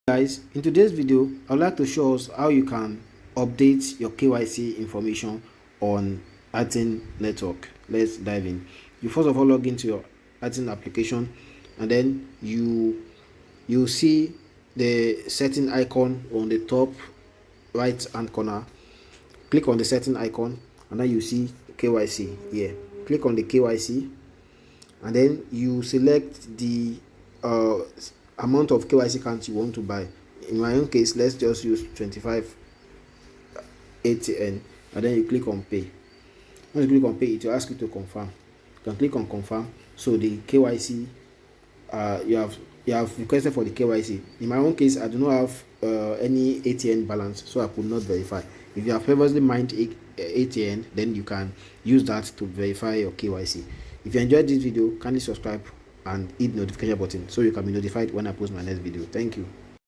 Guys, in today's video I would like to show us how you can update your KYC information on Athene network. Let's dive in. You first of all log into your Athene application, and then you see the setting icon on the top right hand corner. Click on the setting icon, and then you see KYC here. Click on the KYC, and then you select the amount of KYC count you want to buy. In my own case, let's just use 25 Athene, and then you click on pay. When you click on pay, it will ask you to confirm. You can click on confirm. So the KYC you have requested for the KYC. In my own case, I do not have any Athene balance, so I could not verify. If you have previously mined Athene, then you can use that to verify your KYC. If you enjoyed this video, kindly subscribe and hit the notification button so you can be notified when I post my next video. Thank you.